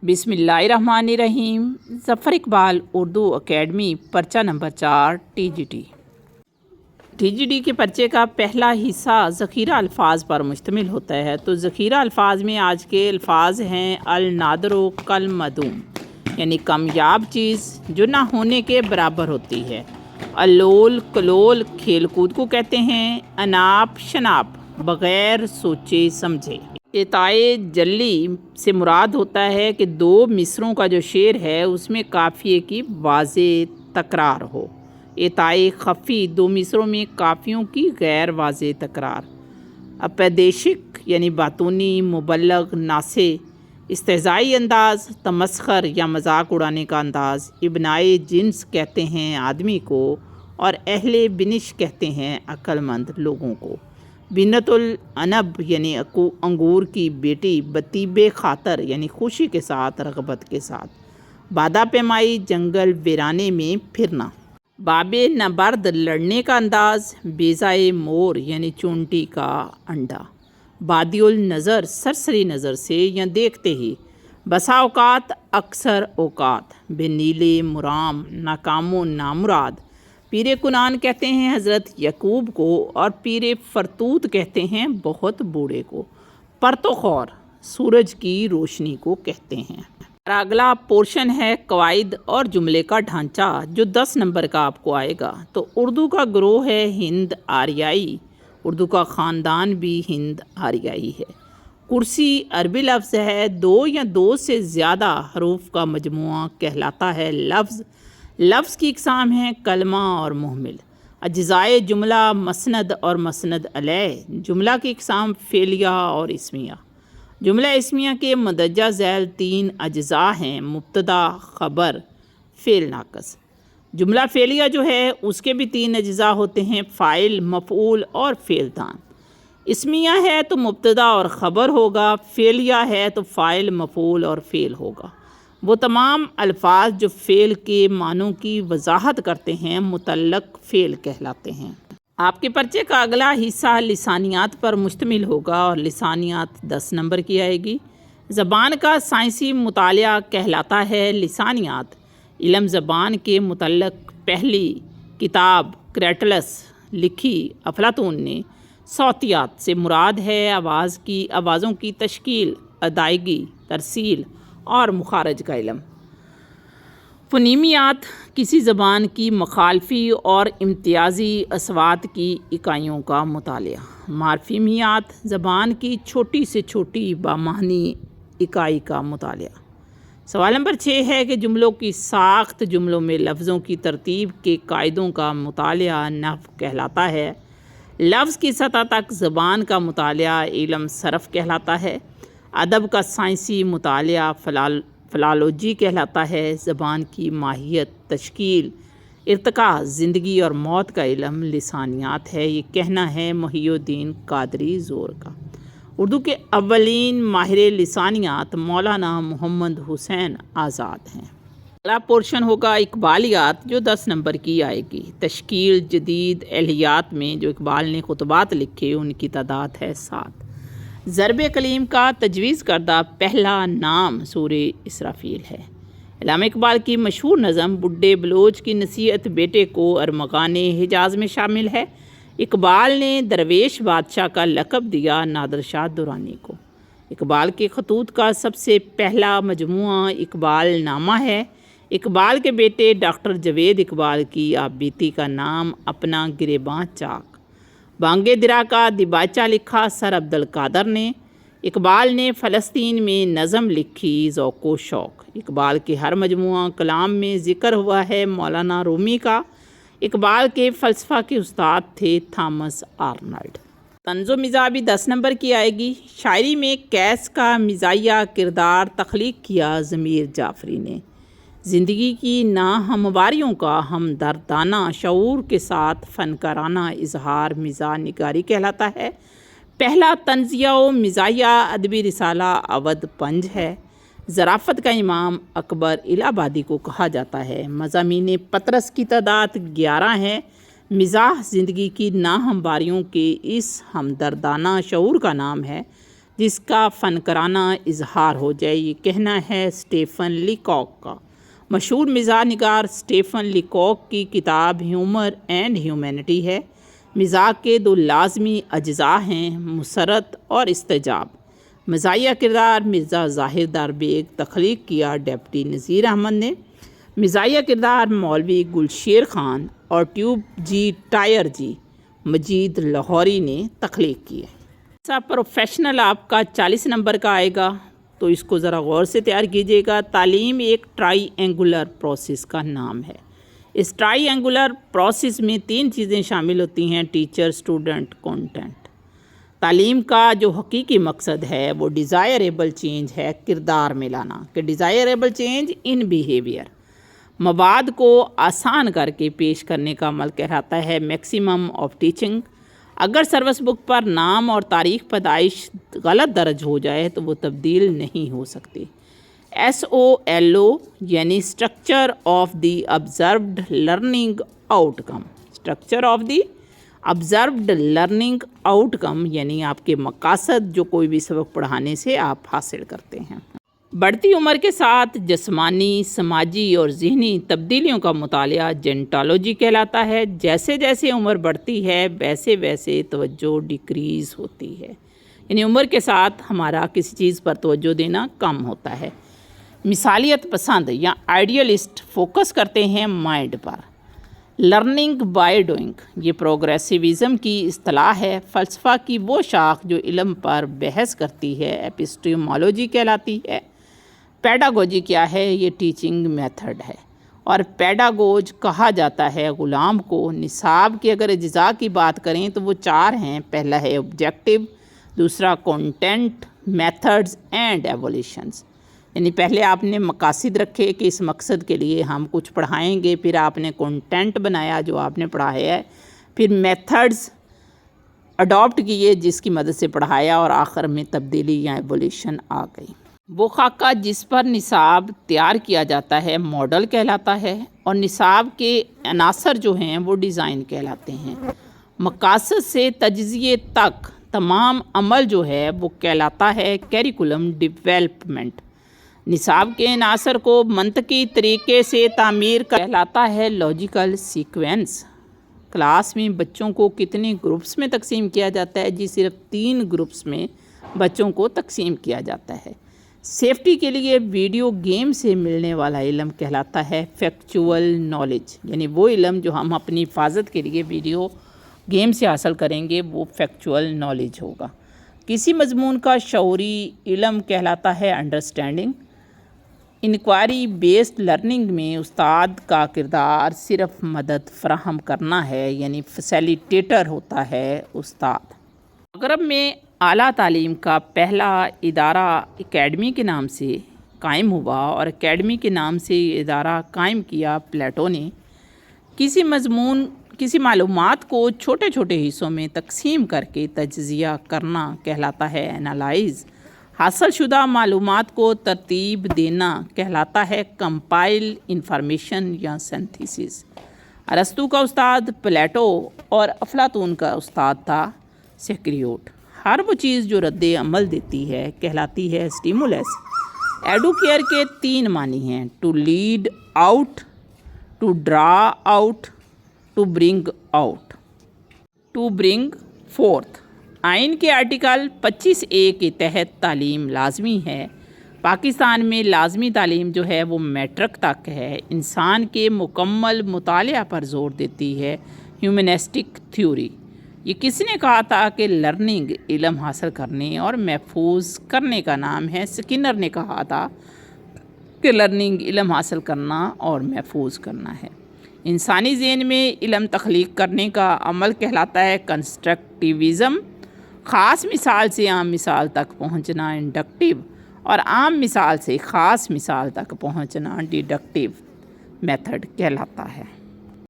बिस्मिल्लाहिर्रहमानिर्रहीम। ज़फ़र इकबाल उर्दू एकेडमी पर्चा number 4 TGD के पर्चे का पहला हिस्सा ज़ख़ीरा अल्फाज पर मुश्तमिल होता है। तो ज़ख़ीरा अल्फाज में आज के अल्फाज हैं अल नादरो कल मदूम, यानी कामयाब चीज़ जो ना होने के बराबर होती है। अलोल कलोल खेल कूद को कहते हैं। अनाप शनाप बग़ैर सोचे समझे। एताए जल्ली से मुराद होता है कि दो मिसरों का जो शेर है उसमें काफ़िए की वाज़े तकरार हो। एताए खफ़ी दो मिसरों में काफ़ियों की गैर वाज़े तकरार। अपैदेशिक यानी बातूनी, मुबल्लग, नासे, इस्तेज़ाई अंदाज़, तमस्खर या मजाक उड़ाने का अंदाज़। इब्नाए जिन्स कहते हैं आदमी को और अहले बिनिश कहते हैं अक्लमंद लोगों को। बिनतुल अनब यानी अंगूर की बेटी, बतीबे खातर यानी खुशी के साथ, रगबत के साथ। बादा पैमाई जंगल वीराने में फिरना। बाबे नबर्द लड़ने का अंदाज़। बेज़ाए मोर यानी चूंटी का अंडा। बादियुल नज़र सरसरी नज़र से या देखते ही। बसा औकात अक्सर औकात। बेनीले मुराम नाकामो नामुराद। पीरे कुनान कहते हैं हज़रत यकूब को और पीरे फरतूत कहते हैं बहुत बूढ़े को। परतोखौर सूरज की रोशनी को कहते हैं। अगला पोर्शन है कवायद और जुमले का ढांचा जो 10 नंबर का आपको आएगा। तो उर्दू का ग्रोह है हिंद आर्याई, उर्दू का ख़ानदान भी हिंद आर्याई है। कुर्सी अरबी लफ्ज़ है, दो या दो से ज़्यादा हरूफ का मजमुआ कहलाता है लफ्ज़। लफ्ज़ की इक़साम हैं कलमा और मुहमिल। अज्ज़ाए जुमला मसनद और मसनद अलैह। जुमला की इक़साम फ़ेलिया और इसमिया। जुमला इसमिया के मदज्जा ज़ैल 3 अज्ज़ा हैं, मुब्तदा, ख़बर, फ़ेल नाक़स। जुमला फ़ेलिया जो है उसके भी 3 अज्ज़ा होते हैं, फ़ाइल, मफ़ऊल और फ़ेलदान। इसमिया है तो मुब्तदा और ख़बर होगा, फ़ेलिया है तो फ़ाइल, मफ़ऊल और फ़ेल होगा। वो तमाम अल्फाज जो फ़ेल के मानों की वजाहत करते हैं मुतल्लक़ फ़ेल कहलाते हैं। आपके पर्चे का अगला हिस्सा लिसानियात पर मुश्तमिल होगा और लिसानियात 10 नंबर की आएगी। ज़बान का साइंसी मुतालिया कहलाता है लिसानियात। इल्म ज़बान के मुतल्लक़ पहली किताब क्रेटलस लिखी अफलातून ने। सौतियात से मुराद है आवाज़ों की तश्कील, अदायगी, तरसील और मुखारज का इल्म। फ़ुनीमियात किसी ज़बान की मखालफी और इम्तियाज़ी अस्वात की इकाइयों का मुतालिया। मार्फीमियात ज़बान की छोटी से छोटी बामानी इकाई का मुतालिया। सवाल नंबर 6 है कि जुमलों की साख्त, जुमलों में लफ्ज़ों की तरतीब के कायदों का मुतालिया नहव कहलाता है। लफ्ज़ की सतह तक ज़बान का मुतालिया इल्म सरफ़ कहलाता है। अदब का साइंसी मुतालिया फ़िलालोजी कहलाता है। ज़बान की माहियत, तश्कील, इर्तिका, ज़िंदगी और मौत का इल्म लिसानियात है। ये कहना है मुहियुद्दीन कादरी ज़ोर का। उर्दू के अव्वलीन माहिर लिसानियात मौलाना मोहम्मद हुसैन आज़ाद हैं। अगला पोर्शन होगा इकबालियात जो 10 नंबर की आएगी। तश्कील जदीद एहलियात में जो इकबाल ने खुतबात लिखे उनकी तादाद है 7। ज़रब कलीम का तजवीज़ करदा पहला नाम सूरे इसराफील है। इल्लामा इकबाल की मशहूर नज़म बुड्ढे बलोच की नसीहत बेटे को अरमगाने हिजाज़ में शामिल है। इकबाल ने दरवेश बादशाह का लक़ब दिया नादर शाह दुरानी को। इकबाल के खतूत का सबसे पहला मजमुआ इकबाल नामा है। इकबाल के बेटे डॉक्टर जवेद इकबाल की आप बीती का नाम अपना गिरेबां चाक। बांगे दिरा का दिबाचा लिखा सर अब्दुल कादर ने। इकबाल ने फ़लस्तीन में नज़म लिखी ज़ौक़ो शौक़। इकबाल के हर मजमुआ कलाम में ज़िक्र हुआ है मौलाना रूमी का। इकबाल के फ़लसफ़ा के उस्ताद थे थॉमस आर्नल्ड। तंज़ो मिज़ाह भी 10 नंबर की आएगी। शायरी में कैस का मिज़ाहिया किरदार तख्लीक किया ज़मीर जाफ़री ने। ज़िंदगी की नाहमवारियों का हमदर्दाना शऊर के साथ फ़नकाराना इजहार मिज़ाह निगारी कहलाता है। पहला तंज़िया व मिज़ाहिया अदबी रिसाला अवध पंज है। ज़राफ़त का इमाम अकबर इलाहाबादी को कहा जाता है। मज़ामीन पतरस की तादाद 11 है। मिज़ाह ज़िंदगी की नाहमवारियों के इस हमदर्दाना शऊर का नाम है। جس کا فنکارانہ اظہار ہو جائے، یہ کہنا ہے اسٹیفن لیکاک کا۔ مشہور مزاح نگار اسٹیفن لیکاک کی کتاب ہیومر اینڈ ہیومینٹی ہے۔ مزاح کے دو لازمی اجزاء ہیں، مسرت اور استعجاب۔ مزاحیہ کردار مرزا ظاہر دار بیگ تخلیق کیا ڈپٹی نذیر احمد نے۔ مزاحیہ کردار مولوی گلشیر خان اور ٹیوب جی ٹائر جی مجید لاہوری نے تخلیق کیے۔ ایسا پروفیشنل آپ کا 40 نمبر کا آئے گا تو اس کو ذرا غور سے تیار کیجیے گا۔ تعلیم ایک ٹرائی اینگولر پروسیس کا نام ہے۔ اس ٹرائی اینگولر پروسیس میں 3 چیزیں شامل ہوتی ہیں: ٹیچر، اسٹوڈنٹ، کنٹینٹ۔ تعلیم کا جو حقیقی مقصد ہے وہ ڈیزائریبل چینج ہے، کردار میں لانا، کہ ڈیزائریبل چینج ان بیہیویئر۔ مواد کو آسان کر کے پیش کرنے کا عمل کہلاتا ہے میکسیمم آف ٹیچنگ۔ اگر سروس بک پر نام اور تاریخ پیدائش غلط درج ہو جائے تو وہ تبدیل نہیں ہو سکتی۔ SOLO یعنی structure of the observed learning out come. Structure of the observed learning out کم یعنی آپ کے مقاصد جو کوئی بھی سبق پڑھانے سے آپ حاصل کرتے ہیں۔ بڑھتی عمر کے ساتھ جسمانی، سماجی اور ذہنی تبدیلیوں کا مطالعہ جینٹالوجی کہلاتا ہے۔ جیسے جیسے عمر بڑھتی ہے ویسے ویسے توجہ ڈیکریز ہوتی ہے، یعنی عمر کے ساتھ ہمارا کسی چیز پر توجہ دینا کم ہوتا ہے۔ مثالیت پسند یا آئیڈیلسٹ فوکس کرتے ہیں mind per. Learning by doing یہ پروگریسیوزم کی اصطلاح ہے۔ فلسفہ کی وہ شاخ جو علم پر بحث کرتی ہے ایپسٹیمولوجی کہلاتی ہے۔ پیڈاگوجی کیا ہے؟ یہ ٹیچنگ میتھڈ ہے، اور پیڈاگوج کہا جاتا ہے غلام کو۔ نصاب کے اگر اجزاء کی بات کریں تو وہ 4 ہیں۔ پہلا ہے آبجیکٹیو، دوسرا کنٹینٹ، میتھڈز اینڈ ایولیوشنز۔ یعنی پہلے آپ نے مقاصد رکھے کہ اس مقصد کے لیے ہم کچھ پڑھائیں گے، پھر آپ نے کنٹینٹ بنایا جو آپ نے پڑھایا ہے، پھر میتھڈز اڈاپٹ کیے جس کی مدد سے پڑھایا، اور آخر میں تبدیلی یا ایولیوشن آ گئی۔ وہ خاکہ جس پر نصاب تیار کیا جاتا ہے ماڈل کہلاتا ہے، اور نصاب کے عناصر جو ہیں وہ ڈیزائن کہلاتے ہیں۔ مقاصد سے تجزیے تک تمام عمل جو ہے وہ کہلاتا ہے کیریکولم ڈیولپمنٹ۔ نصاب کے عناصر کو منطقی طریقے سے تعمیر کہلاتا ہے لاجیکل سیکوینس۔ کلاس میں بچوں کو کتنے گروپس میں تقسیم کیا جاتا ہے؟ جی صرف 3 گروپس میں بچوں کو تقسیم کیا جاتا ہے۔ سیفٹی کے لیے ویڈیو گیم سے ملنے والا علم کہلاتا ہے فیکچول نالج، یعنی وہ علم جو ہم اپنی حفاظت کے لیے ویڈیو گیم سے حاصل کریں گے وہ فیکچول نالج ہوگا۔ کسی مضمون کا شعوری علم کہلاتا ہے انڈرسٹینڈنگ۔ انکوائری بیسڈ لرننگ میں استاد کا کردار صرف مدد فراہم کرنا ہے، یعنی فیسیلیٹیٹر ہوتا ہے استاد۔ مغرب میں اعلیٰ تعلیم کا پہلا ادارہ اکیڈمی کے نام سے قائم ہوا، اور اکیڈمی کے نام سے یہ ادارہ قائم کیا پلیٹو نے۔ کسی معلومات کو چھوٹے چھوٹے حصوں میں تقسیم کر کے تجزیہ کرنا کہلاتا ہے انالائز۔ حاصل شدہ معلومات کو ترتیب دینا کہلاتا ہے کمپائل انفارمیشن یا سینتھیسس۔ ارسطو کا استاد پلیٹو اور افلاطون کا استاد تھا سیکریوٹ۔ ہر وہ چیز جو رد عمل دیتی ہے کہلاتی ہے سٹیمولس۔ ایڈوکیئر کے 3 معنی ہیں: to lead out, to draw out, to bring out, to bring forth. آئین کے آرٹیکل 25A کے تحت تعلیم لازمی ہے۔ پاکستان میں لازمی تعلیم جو ہے وہ میٹرک تک ہے۔ انسان کے مکمل مطالعہ پر زور دیتی ہے ہیومنسٹک تھیوری۔ یہ کس نے کہا تھا کہ لرننگ علم حاصل کرنے اور محفوظ کرنے کا نام ہے؟ سکنر نے کہا تھا کہ لرننگ علم حاصل کرنا اور محفوظ کرنا ہے۔ انسانی ذہن میں علم تخلیق کرنے کا عمل کہلاتا ہے کنسٹرکٹیوزم۔ خاص مثال سے عام مثال تک پہنچنا انڈکٹیو، اور عام مثال سے خاص مثال تک پہنچنا ڈیڈکٹیو میتھڈ کہلاتا ہے۔